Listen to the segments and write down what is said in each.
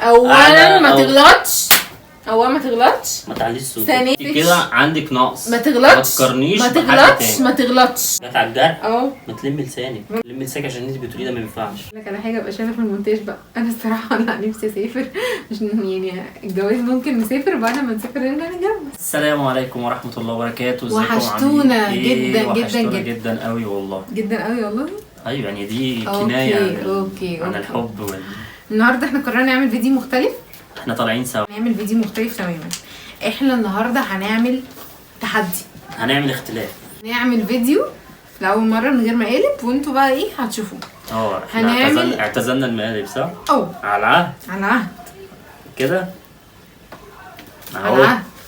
اولا ما تغلطش، اولا ما تغلطش، ما تعليش صوتك ثانيا كده، عندك نقص. ما تغلطش، ما تقارنيش ما بحد تغلطش، تاني. ما تغلطش. جت على الجرح. ما تلمي لسانك، تلمي لسانك عشان انت بتقولي ده ما ينفعش. لك على حاجه ابقى شايله في المونتاج بقى. انا الصراحه لا نفسي اسافر، مش يعني الجواز ممكن نسافر بعد ما نسافر نرجع نتجوز. السلام عليكم ورحمه الله وبركاته. ازيكم؟ وحشتونا إيه؟ جدا وحشتونا جدا جدا قوي والله. جدا قوي والله. ايوه يعني دي كنايه أوكي. عن الحب النهارده احنا قررنا نعمل فيديو مختلف. احنا طالعين سوا نعمل فيديو مختلف تماما. احنا النهارده هنعمل تحدي، هنعمل اختلاف، نعمل فيديو لاول مره من غير مقالب، وانتوا بقى ايه هتشوفوه. احنا اعتزلنا المقالب صح؟ على العهد، على العهد كده اهو.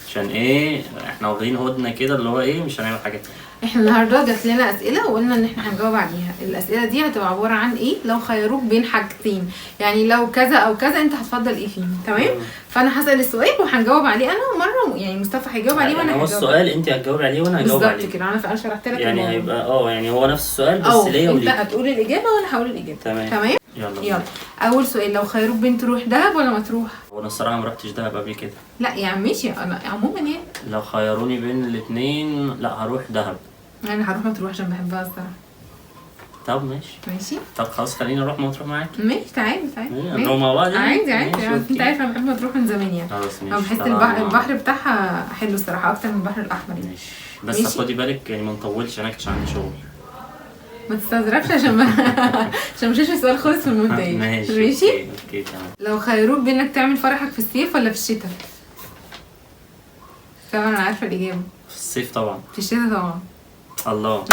عشان ايه؟ احنا واخدين هدنه كده اللي هو ايه، مش هنعمل حاجه تانية. احنا النهارده جات لنا اسئله وقلنا ان احنا هنجاوب عليها. الاسئله دي هتبقى عباره عن ايه؟ لو خيروك بين حاجتين، يعني لو كذا او كذا انت هتفضل ايه فيهم؟ تمام. فانا هسال السؤال وهنجاوب عليه انا، ومره يعني مصطفى هيجاوب عليه وانا هو هجاوب السؤال انت هتجاوب عليه وانا هجاوب عليه بالظبط كده. انا شرحت لك يعني هيبقى يعني هو نفس السؤال بس ليا انت وليك. هتقول الاجابه وانا هقول الاجابه. تمام. يلا. اول سؤال، لو خيروك بين تروح دهب ولا ما تروح؟ وانا الصراحه ما رحتش دهب قبل كده. لا يعني ماشي، انا عموما يعني لو خيروني بين الاثنين لا هروح دهب. انا هروح مطروح عشان بحبها الصراحه. طب ماشي. طب خلاص خليني اروح مطروح معاك. ماشي تعالى نروح مع بعض عادي. انت عارف انا بحب مطروح من زمان يعني. خلاص انا ماشي. بحس البحر بتاعها حلو الصراحه اكتر من البحر الاحمر يعني. ماشي بس خدي بالك يعني ما نطولش هناك عشان عندي شغل. ما تستظرفش عشان عشان مش السؤال خلص في المونتاج. ماشي اوكي تمام. لو خيروك بينك تعمل فرحك في الصيف ولا في الشتاء؟ طبعا انا عارفه الاجابه. في الصيف طبعا. في الشتاء طبعا. الله.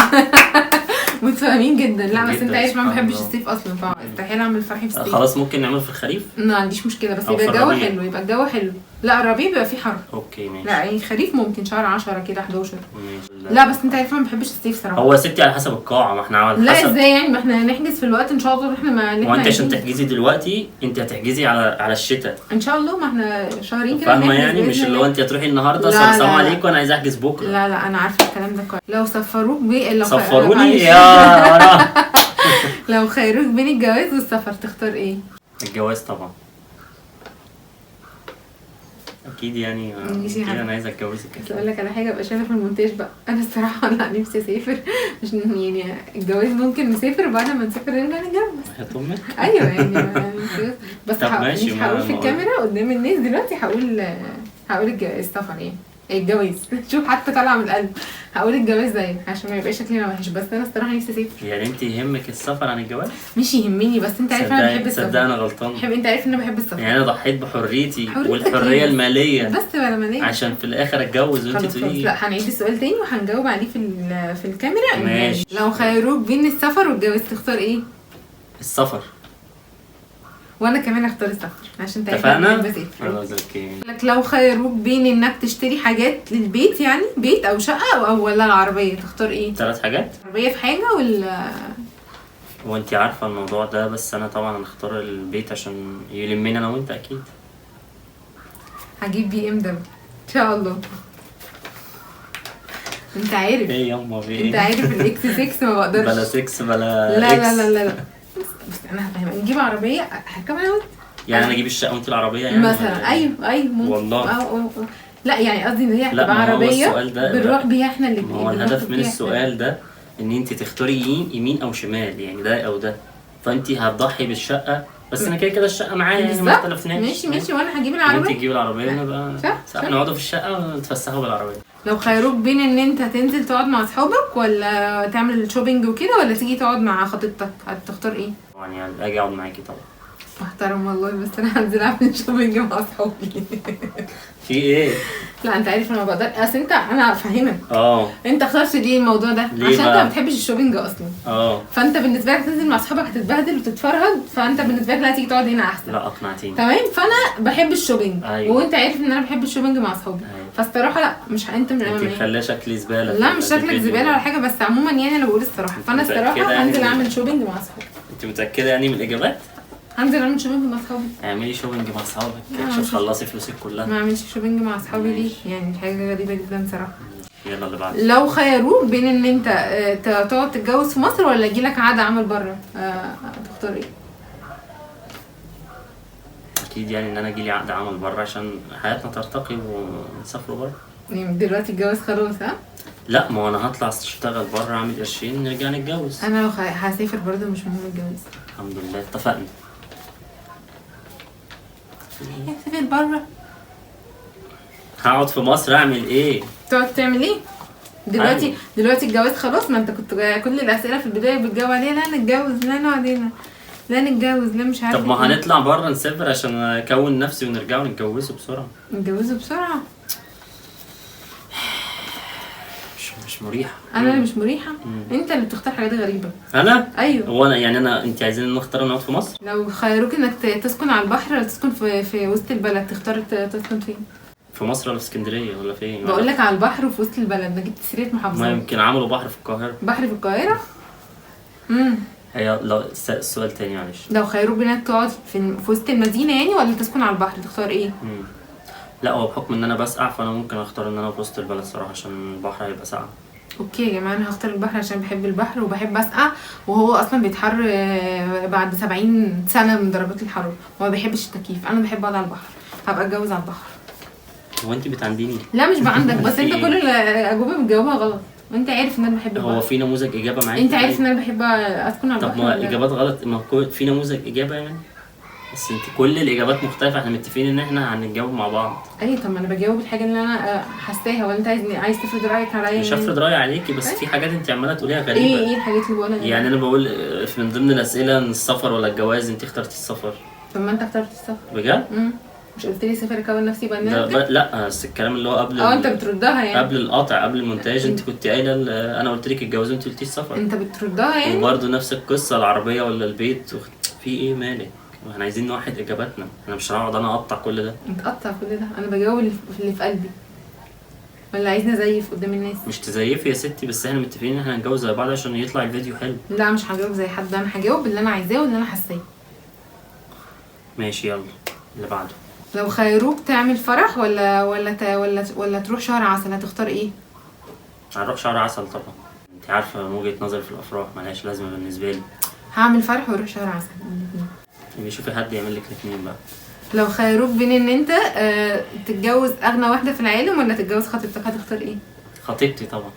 متفاهمين جدا. لا بس جداً انت عارف ما بحبش الله. الصيف اصلا، فاستحيل اعمل فرحي في الصيف. خلاص ممكن نعمله في الخريف. ما عنديش مشكله بس أو يبقى في الجو الربيع. حلو، يبقى الجو حلو. لا الربيع بيبقى فيه حر. اوكي ماشي. لا يعني خريف ممكن شهر 10 كده 11. ماشي. لا بس انت عارف ما بحبش الصيف صراحه. هو يا ستي على حسب القاعه، ما احنا على لا حسب. ازاي يعني؟ ما احنا هنحجز في الوقت ان شاء الله. احنا ما وانت عشان تحجزي دلوقتي انت هتحجزي على الشتاء ان شاء الله. ما احنا شهرين كده فاهمه يعني، مش اللي هو انت هتروحي النهارده السلام عليكم انا عايز احجز بكره. لا انا عارفه الكلام ده كويس. لو سفروك سفروني يا ورا. لو خيروك بين الجواز والسفر تختار ايه؟ الجواز طبعا اكيد يعني. اكيد انا عايزه اتجوزك. بس اقول لك على حاجه ابقى شايله في المونتاج بقى. انا الصراحه لا نفسي اسافر، مش يعني الجواز ممكن نسافر بعد ما نسافر نرجع نتجوز. يا امك. ايوه يعني بس مش هقول في الكاميرا قدام الناس دلوقتي. هقول السفر يعني الجواز. شوف حتى طالعه من القلب. هقول الجواز زيك عشان ما يبقاش شكلنا وحش. بس انا الصراحه نفسي اسافر. يعني انت يهمك السفر عن الجواز؟ مش يهمني بس انت عارف انا بحب السفر. صدق انا غلطان. انت عارف ان انا بحب السفر. يعني انا ضحيت بحريتي والحريه الماليه بس ولا ماليه عشان في الاخر اتجوز وانت تقولي. لا هنعيد السؤال تاني وهنجاوب عليه في الكاميرا. ماشي. لو خيروك بين السفر والجواز تختار ايه؟ السفر. وانا كمان اختار السفر عشان انت عارف انا بحب اسافر. خلاص اوكي. لو خيروك بين انك تشتري حاجات للبيت، يعني بيت او شقه او ولا العربيه، تختار ايه؟ 3 حاجات. عربيه في حاجه ولا؟ وانت عارفه الموضوع ده بس انا طبعا هختار البيت عشان يلمني انا وانت اكيد. هجيب BM ده ان شاء الله. انت عارف ايه ياما في ايه؟ انت عارف الاكس 6 ما بقدرش. بلا 6 بلا لا إكس. لا بس انا هفهمك. نجيب عربيه هركبها انا وانت. يعني انا اجيب الشقه وانت العربيه يعني مثلا. ايوه ممكن. والله. لا يعني قصدي ان هي هتبقى عربيه بنروح بيها احنا الاثنين. هو الهدف من السؤال ده ان انت تختاري يمين او شمال، يعني ده او ده، فانت هتضحي بالشقه بس انا كده الشقه معايا يعني ما اختلفناش. ماشي وانا هجيب العربيه انت تجيب العربيه نبقى صح نقعدوا في الشقه ونتفسحوا بالعربيه. لو خيروك بين ان انت تنزل تقعد مع اصحابك ولا تعمل شوبينج وكده ولا تيجي تقعد مع خطيبتك، هتختار ايه؟ يعني اجي اقعد معاكي طبعا. محترم والله. بس انا هنزل اعمل شوبينج مع اصحابي. في ايه؟ لا انت عارف انا بقدر. اصل انا افهمك. انت اخترت ليه الموضوع ده؟ عشان انت ما بتحبش الشوبينج اصلا. فانت بالنسبه لك تنزل مع اصحابك هتتبهدل وتتفرهد، فانت بالنسبه لك لا تيجي تقعد هنا احسن. لا اقنعتيني. تمام. فانا بحب الشوبينج. أيوة. وانت عارف ان انا بحب الشوبينج مع اصحابي. أيوة. فالصراحه لا مش انت مخليه شكلي زباله. لا مش شكلك زباله ولا حاجه، بس عموما يعني انا بقول الصراحه. فانا الصراحه هنزل اعمل شوبينج مع اصحابي. انت متاكده يعني من الاجابات؟ هنزل اعمل شوبينج مع اصحابي. اعملي شوبينج مع اصحابك عشان تخلصي فلوسك كلها. ما اعملش شوبينج مع اصحابي ليه؟ يعني حاجه غريبه جدا صراحه. يلا اللي بعده. لو خيروك بين ان انت تقعد تتجوز في مصر ولا يجيلك عقد عمل بره، تختار ايه؟ اكيد يعني ان انا اجي لي عقد عمل بره عشان حياتنا ترتقي ونسافروا بره. يعني دلوقتي الجواز خلاص ها؟ لا ما هو انا هطلع اشتغل بره اعمل قرشين نرجع نتجوز. انا لو هسافر برضه مش مهم الجواز. الحمد لله اتفقنا. هسافر بره هقعد في مصر اعمل ايه؟ تقعد تعمل ايه دلوقتي؟ أيوة. دلوقتي الجواز خلاص، ما انت كنت كل الاسئله في البدايه بتجاوب عليها لا نتجوز لا نقعد هنا لا نتجوز لا مش عارفه. طب ما إيه. هنطلع بره نسافر عشان اكون نفسي ونرجع ونتجوزوا بسرعه. نتجوزوا بسرعه؟ مش مريحه. انا اللي مش مريحه؟ انت اللي بتختار حاجات غريبه. انا؟ ايوه. هو انا يعني انت عايزين نختار نقعد في مصر؟ لو خيروك انك تسكن على البحر ولا تسكن في وسط البلد، تختار تسكن فين؟ في مصر ولا في اسكندريه ولا فين؟ بقول لك على البحر وفي وسط البلد، انا جبت سيره ما محافظات. يمكن عملوا بحر في القاهره. بحر في القاهره؟ هي لو السؤال تاني معلش. لو خيروك انك تقعد في وسط المدينه يعني ولا تسكن على البحر، تختار ايه؟ لا هو بحكم ان انا بسقع فانا ممكن اختار ان انا في وسط البلد صراحه عشان البحر هيبقى ساقع. اوكي يا جماعه، انا هختار البحر عشان بحب البحر وبحب اسقع، وهو اصلا بيتحر بعد 70 سنه من درجات الحراره، وما بيحبش التكييف. انا بحب اقعد على البحر، هبقى اتجوز على البحر. هو انت بتعنديني؟ لا مش بعندك، بس انت كل الاجوبه بتجاوبها غلط، وانت عارف ان انا بحب البحر. هو في نموذج اجابه معاك؟ انت عارف ان انا بحب اسكن على البحر. طب ما اجابات غلط، ما هو في نموذج اجابه يعني، بس انت كل الاجابات مختلفه، احنا متفقين ان احنا هنتجاوب مع بعض. اي طب ما انا بجاوب الحاجه اللي انا حاساها، ولا انت عايز تفرض رايك عليا؟ مش هفرض رايي عليكي، بس في حاجات انت عماله تقوليها غريبه. ايه الحاجات اللي بقولها؟ يعني انا بقول من ضمن الاسئله السفر ولا الجواز، انت اخترتي السفر. طب ما انت اخترت السفر. بجد؟ مش قلت لي سافر اكون نفسي بقى لا بس الكلام اللي هو قبل انت بتردها يعني قبل القطع قبل المونتاج، انت كنت قايله انا قلت لك الجواز وانت قلتي السفر. انت بتردها يعني. وبرده نفس القصه، العربيه ولا البيت في ايه مالك؟ احنا عايزين نوحد اجاباتنا، انا مش هقعد انا اقطع كل ده. انت قطع كل ده، انا بجاوب اللي في قلبي، ولا عايزني ازيف قدام الناس؟ مش تزيفي يا ستي، بس احنا متفقين ان احنا هنتجوز زي بعض عشان يطلع الفيديو حلو. لا مش هجاوب زي حد، انا هجاوب اللي انا عايزاه واللي انا حاساه. ماشي يلا اللي بعده. لو خيروك تعمل فرح ولا تروح شهر عسل، هتختار ايه؟ هنروح شهر عسل طبعا، انت عارفه من وجهه نظري في الافراح ملهاش لازمه بالنسبه لي. هعمل فرح واروح شهر عسل الاثنين. يبقى شوفي حد يعمل لك الاثنين بقى. لو خيروك بين ان انت تتجوز اغنى واحده في العالم ولا تتجوز خطيبتك، هتختار ايه؟ خطيبتي طبعا.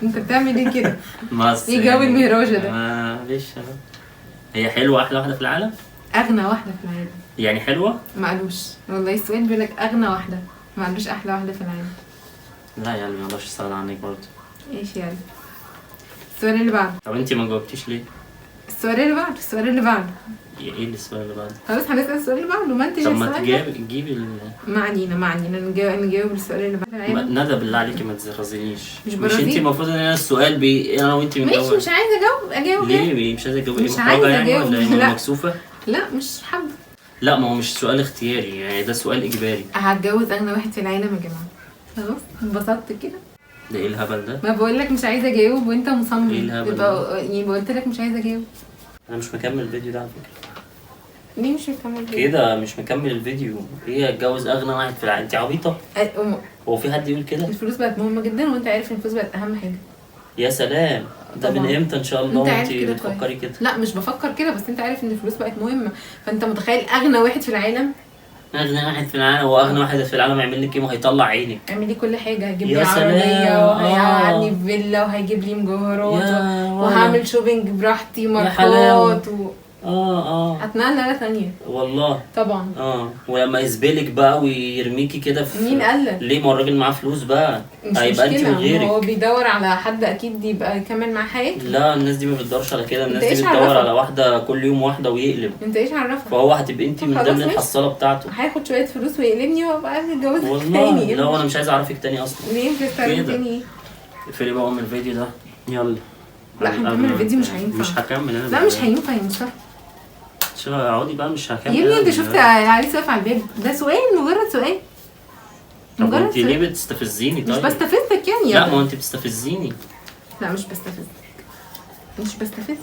انت بتعمل ايه كده؟ ايه جو المهراجة ده؟ معلش هي حلوه احلى واحده في العالم؟ اغنى واحده في العالم يعني حلوه؟ ما قالوش والله، السؤال بيقول لك اغنى واحده، ما قالوش احلى واحده في العالم. لا يا قلبي ما اقدرش استغنى عنك برضه. ايش يعني؟ السؤال اللي بعده. طب انت ما جاوبتيش ليه؟ السؤال اللي بعده ايه السؤال اللي بعده؟ خلاص هنسال السؤال اللي بعده، ما انت طب ما تجيبي ما علينا نجاوب السؤال اللي بعده. ندى بالله عليكي ما تزرزنيش. مش انت المفروض ان انا السؤال انا وانت ماشي مش عايزه اجاوب ليه مش عايزه اجاوب؟ مش عايزه يعني اجاوب ولا مكسوفه؟ لا مش حابه. لا ما هو مش سؤال اختياري يعني، ده سؤال اجباري. هتجوز اغنى واحد في العالم يا جماعه. خلاص انبسطت كده. ده ايه الهبل ده؟ ما بقول لك مش عايزه اجاوب وانت مصمم. ايه الهبل ده؟ يعني قلت لك مش عايزه اجاوب. انا مش مكمل الفيديو ده على فكره. ليه مش مكمل الفيديو؟ كده مش مكمل الفيديو. ايه اتجوز اغنى واحد في العالم؟ انت عبيطه؟ هو في حد يقول كده؟ الفلوس بقت مهمه جدا، وانت عارف ان الفلوس بقت اهم حاجه. يا سلام، ده من امتى ان شاء الله انت بتفكري كده؟ لا مش بفكر كده، بس انت عارف ان الفلوس بقت مهمه، فانت متخيل اغنى واحد في العالم. اغنى واحد في العالم؟ هو اغنى واحد في العالم هيعمل لك ايه؟ ما هيطلع عينك. هيعمل لي كل حاجه، هيجيب لي عربيه وهيقعدني في فيلا وهيجيب لي مجوهرات وهعمل شوبينج براحتي ماركات هتنقل نقله ثانيه والله طبعا. ولما يسبلك بقى ويرميكي كده في مين قالك؟ ليه؟ ما الراجل معاه فلوس بقى، هيبقى انت وغيرك. هو بيدور على حد اكيد يبقى يكمل معاه حياته. لا الناس دي ما بتدورش على كده، الناس دي بتدور على واحده كل يوم واحده ويقلب. انت ايش عرفك؟ فهو هتبقى انت من ضمن الحصاله بتاعته. هياخد شويه فلوس ويقلبني وابقى اتجوز تاني. والله لا انا مش عايز اعرفك تاني اصلا. ليه مش عايز تاني؟ اقفلي بقى من الفيديو ده يلا. لا هنكمل الفيديو مش هينفع. مش هكمل انا. لا مش هينفع يا مصطفى. شو اقعدي بقى مش هكمل. يا ابني انت شفت علي واقف على الباب؟ ده سؤال، مجرد سؤال. طب انت ليه بتستفزيني؟ طيب مش بستفزك يعني. لا ما انت بتستفزيني. لا مش بستفزك.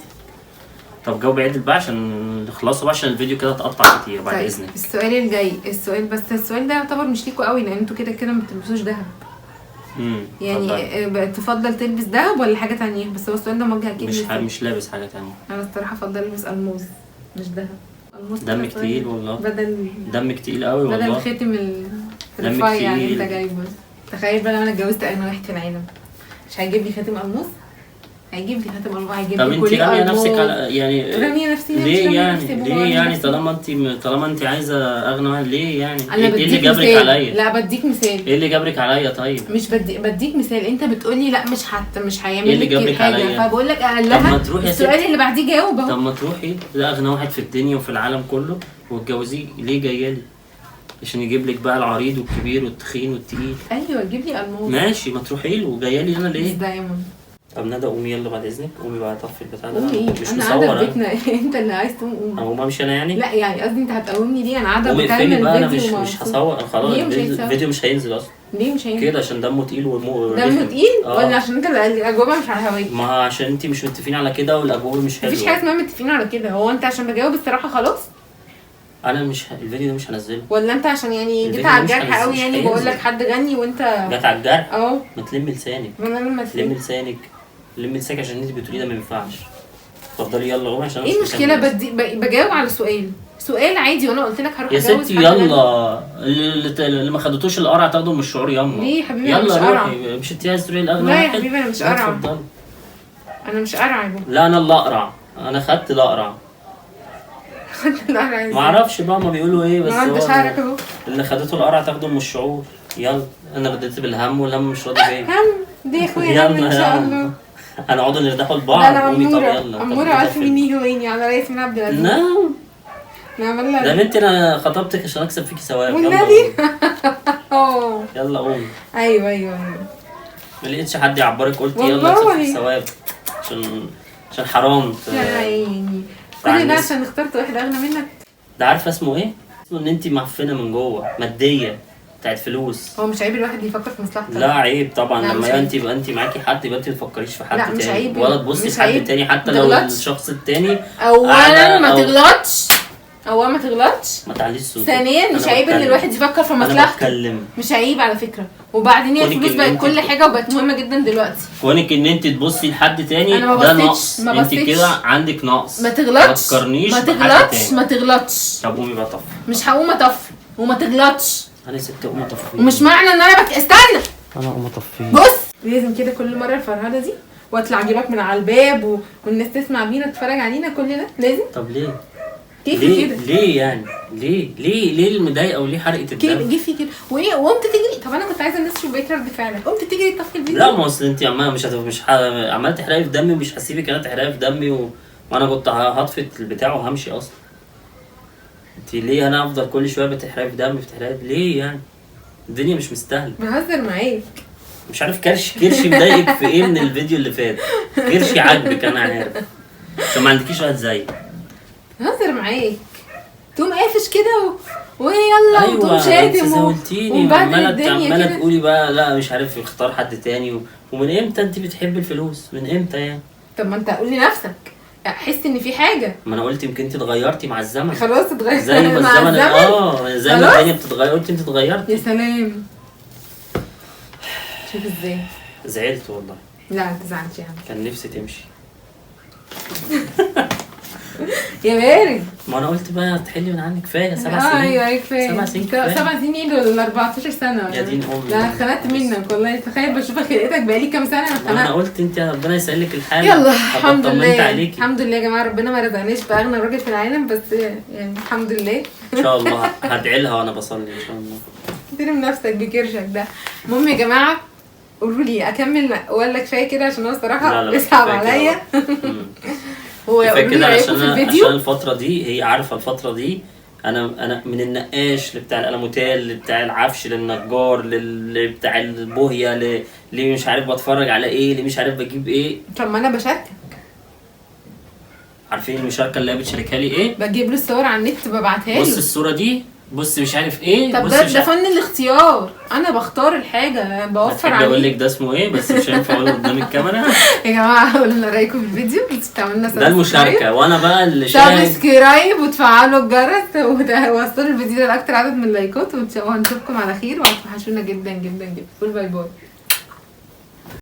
طب جاوبي عدل بقى عشان نخلصوا بقى، عشان الفيديو كده اتقطع كتير بعد اذنك. السؤال الجاي، السؤال ده يعتبر مش ليكوا قوي لان انتوا كده ما بتلبسوش دهب. يعني تفضل تلبس دهب ولا حاجه تانية؟ بس هو السؤال ده موجه اكيد مش لابس حاجه تانية. انا الصراحه افضل البس الموز. مش دهب. الموس دمك طلع تقيل صغير. والله. بدل دمك تقيل قوي بدل والله. الخاتم دمك الرفيع يعني تقيل. انت جايبه. تخيل بقى لو انا اتجوزت اغنى واحد في العالم، مش هيجيب لي خاتم الموس؟ هيجيب لي خاتم الموس، هيجيب طب لي انت كوليه راميه الموس. نفسك على يعني راميه نفسي ليه رامية يعني؟ نفسي، ليه بابا يعني نفسي. طالما انت عايزه اغنى واحد ليه يعني؟ انا ايه اللي بديك جابرك مثال. عليا؟ لا بديك مثال. ايه اللي جابرك عليا طيب؟ مش بديك مثال، انت بتقولي لا مش هيعمل ايه اللي لك جابرك حاجه، عليا؟ فبقول لك طب ما اقلها تروحي يا السؤال ستي. اللي بعديه جاوب طب اهو. ما تروحي ده اغنى واحد في الدنيا وفي العالم كله واتجوزيه، ليه جايه لي؟ عشان يجيب لك بقى العريض والكبير والتخين والتقيل. ايوه جيب لي الموس. ماشي، ما تروحي له وجايه لي انا مش ليه؟ دايما. طب ندى قومي يلا بعد اذنك، قومي بقى طفي البتاع ده. قومي ايه؟ مش انا قاعده مصور في انا. بيتنا انت اللي عايز تقوم قوم. اقوم امشي انا يعني؟ لا يعني قصدي انت هتقومني ليه؟ انا قاعده قومي اقفلي بكمل بقى، انا فيديو مش هصور خلاص. ليه مش هيتصور؟ الفيديو مش هينزل اصلا ليه مش هينفع؟ كده عشان دمه تقيل دمه تقيل اه. ولا عشان انت الاجوبه مش على هواك؟ ما عشان انت مش متفقين على كده والاجوبه مش حلوه. مفيش حاجه اسمها متفقين على كده. هو انت عشان بجاوب الصراحه خلاص، انا مش الفيديو ده مش هنزله. ولا انت عشان يعني جيت الفيديو على مش الجرح قوي مش يعني هينزل. بقول لك حد غني وانت جت على الجرح. اه. ما تلمي لسانك، ما انا لما لمي لسانك، لمي لسانك عشان انت بتقولي ده ما ينفعش. اتفضلي يلا قومي عشان أنا ايه مش المشكله؟ مكمل. بجاوب على سؤال عادي، وانا قلت لك هروح يا اتجوز ستي حد غني. يلا، اللي ما خدتوش القرع تاخده من الشعور ياما. ليه يا حبيبي؟ أنا مش يلا قرع. روحي، مش انت عايزه تروحي الاغنى لا يا واحد؟ حبيبي انا مش قرع. اتفضلي. انا مش قرع يا بابا. لا انا اللي اقرع، انا خدت الاقرع. ما اعرفش بقى ما بيقولوا ايه، بس ما انت هو شعرك اهو. اللي خدته القرع تاخده من الشعور. يلا انا رديت بالهم والهم مش راضي بيا. هم دي يا اخويا هم ان شاء الله. هنقعدوا نردحوا لبعض. ده انا قومي طب اموره يلا. اموره عارف مين يهويني على رئيس من عبد العزيز. نعم. نعمل ده لها بنتي انا خطبتك عشان اكسب فيكي ثواب. يلا والنبي. قومي. اه يلا قومي. ايوه ما لقيتش حد يعبرك قلت يلا والله. اكسب فيكي ثواب. عشان حرام يا عيني كل ده تعنس. عشان اخترت واحد اغنى منك. ده عارفه اسمه ايه؟ اسمه ان انت معفنه من جوه، ماديه بتاعت فلوس. هو مش عيب الواحد يفكر في مصلحته؟ لا عيب طبعا. لا، مش لما عيب. انت يبقى انت معاكي حد يبقى انت ما تفكريش في حد لا، مش تاني عيب. ولا تبصي مش لحد عيب. تاني حتى ما لو تغلطش. الشخص التاني اولا ما أو- تغلطش. اولا ما تغلطش. ما تعليش صوتك. ثانيا مش أنا عيب ان بتكلم. الواحد يفكر في انا مصلحته. بتكلم. مش عيب على فكره. وبعدين هي كونك الفلوس إن بقت انت كل حاجه وبقت مهمه جدا دلوقتي. كونك ان انت تبصي لحد تاني أنا ما ده بصيتش، نقص. ما انت بصيتش. كده عندك نقص. ما تغلطش. ما تقارنيش ما بحد تغلطش. تاني. ما تغلطش. طب قومي بقى طفي. مش هقوم اطفي وما تغلطش. انا ست قومي طفي. ومش معنى ان انا استنى. انا قومي طفي. بص لازم كده كل مره الفرهده دي واطلع اجيبك من على الباب والناس تسمع بينا تتفرج علينا كل ده لازم. طب ليه؟ كيف ليه كده؟ ليه يعني؟ ليه المضايقه وليه حرقه الدم؟ كيف كده؟ وايه وقمت تجري؟ طب انا كنت عايزه الناس تشوف بقيت رد فعلك. قمت تجري تطفي الفيديو؟ لا ما اصل انت عماله عماله تحرقي في دمي ومش هسيبك انا تحرقي في دمي وانا كنت هطفي البتاع وهمشي اصلا. انت ليه انا افضل كل شويه بتحرقي في دمي ليه يعني؟ الدنيا مش مستاهله. بهزر معاك. مش عارف كرشي مضايقك في ايه من الفيديو اللي فات. كرشي عاجبك انا عارف عشان ما عندكيش واحد زيي. بهزر معاك. تقوم قافش كده ويلا وتقوم شاتم زولتيني ومبهدل الدنيا عماله كده. تقولي بقى لا مش عارف اختار حد تاني ومن امتى انت بتحبي الفلوس؟ من امتى يعني؟ طب ما انت قول لنفسك احس ان في حاجه. ما انا قلت يمكن انت اتغيرتي مع الزمن. خلاص اتغير زي ما مع الزمن زي ما خلاص. الدنيا بتتغير قلت انت اتغيرتي. يا سلام. شوف ازاي. زعلت والله. لا ما تزعلش يعني. كان نفسي تمشي. يا بارد. ما انا قلت بقى تحلي من عنك كفايه 7 سنين. ايوه كفايه. 7 سنين كفايه. 7 سنين دول 14 سنه. يا دين امي. لا اتخنقت منك والله. تخيل بشوفك خلقتك بقالي كام سنه انا اتخنقت. قلت انت ربنا يسهل لك الحال. يلا الحمد لله. عليكي. الحمد لله يا جماعه ربنا ما رزقناش باغنى راجل في العالم بس يعني الحمد لله. ان شاء الله هدعي لها وانا بصلي ان شاء الله. ترم نفسك بكرشك ده. المهم يا جماعه قولوا لي اكمل ولا كفايه كده عشان انا الصراحه بيصعب عليا. هو كفايه كده رايكم عشان في الفيديو. عشان الفتره دي هي عارفه الفتره دي انا من النقاش لبتاع القلموتال لبتاع العفش للنجار لبتاع البوهيه اللي مش عارف بتفرج على ايه اللي مش عارف بجيب ايه. طب ما انا بشاركك. عارفين المشاركه اللي هي بتشاركها لي ايه؟ بجيب له الصور على النت ببعتها له. بص الصوره دي بص مش عارف ايه. طب بص ده فن الاختيار. انا بختار الحاجه بوفر عليه. اقول لك عليه. ده اسمه ايه بس مش هينفع اقوله قدام الكاميرا. يا جماعه قولوا لنا رايكم في الفيديو تعملوا ده المشاركه وانا بقى اللي شاهد. سبسكرايب وتفعلوا الجرس ووصلوا الفيديو لاكتر عدد من اللايكات وهنشوفكم على خير وهتوحشونا جدا جدا جدا. قول باي باي.